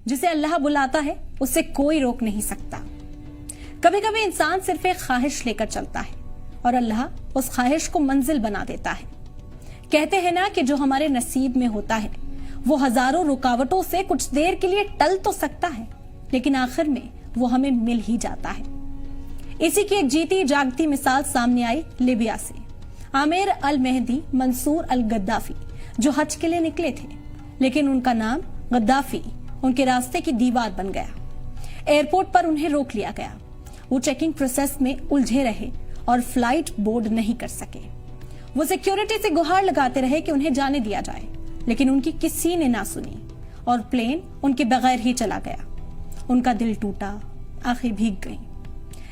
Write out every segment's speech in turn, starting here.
जिसे अल्लाह बुलाता है उसे कोई रोक नहीं सकता। कभी कभी इंसान सिर्फ एक ख्वाहिश लेकर चलता है और अल्लाह उस ख्वाहिश को मंजिल बना देता है। कहते हैं ना कि जो हमारे नसीब में होता है वो हजारों रुकावटों से कुछ देर के लिए टल तो सकता है, लेकिन आखिर में वो हमें मिल ही जाता है। इसी की एक जीती जागती मिसाल सामने आई लिबिया से। आमिर अल मेहदी मंसूर अल गद्दाफी जो हज के लिए निकले थे, लेकिन उनका नाम गद्दाफी उनके रास्ते की दीवार बन गया। एयरपोर्ट पर उन्हें रोक लिया गया। वो चेकिंग प्रोसेस में उलझे रहे और फ्लाइट बोर्ड नहीं कर सके। वो सिक्योरिटी से गुहार लगाते रहे कि उन्हें जाने दिया जाए, लेकिन उनकी किसी ने ना सुनी और प्लेन उनके बगैर ही चला गया। उनका दिल टूटा, आंखें भीग गईं,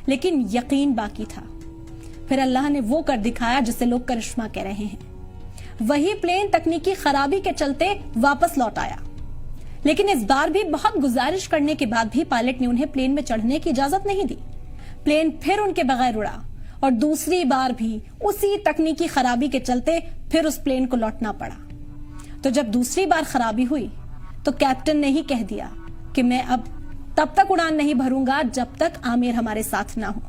लेकिन यकीन बाकी था। फिर अल्लाह ने वो कर दिखाया जिसे लोग करिश्मा कह रहे हैं। वही प्लेन तकनीकी खराबी के चलते वापस लौट आया, लेकिन इस बार भी बहुत गुजारिश करने के बाद भी पायलट ने उन्हें प्लेन में चढ़ने की इजाजत नहीं दी। प्लेन फिर उनके बगैर उड़ा और दूसरी बार भी उसी तकनीकी खराबी के चलते फिर उस प्लेन को लौटना पड़ा। तो जब दूसरी बार खराबी हुई तो कैप्टन ने ही कह दिया कि मैं अब तब तक उड़ान नहीं भरूंगा जब तक आमिर हमारे साथ ना हो।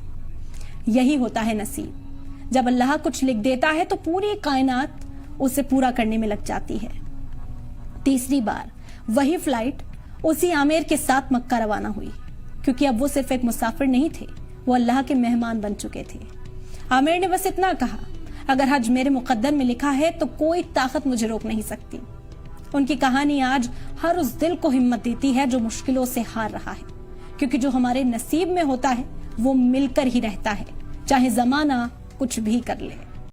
यही होता है नसीब। जब अल्लाह कुछ लिख देता है तो पूरी कायनात उसे पूरा करने में लग जाती है। तीसरी बार वही फ्लाइट उसी आमिर के साथ मक्का रवाना हुई, क्योंकि अब वो सिर्फ एक मुसाफिर नहीं थे, वो अल्लाह के मेहमान बन चुके थे। आमिर ने बस इतना कहा, अगर हज मेरे मुकद्दर में लिखा है तो कोई ताकत मुझे रोक नहीं सकती। उनकी कहानी आज हर उस दिल को हिम्मत देती है जो मुश्किलों से हार रहा है, क्योंकि जो हमारे नसीब में होता है वो मिलकर ही रहता है, चाहे जमाना कुछ भी कर ले।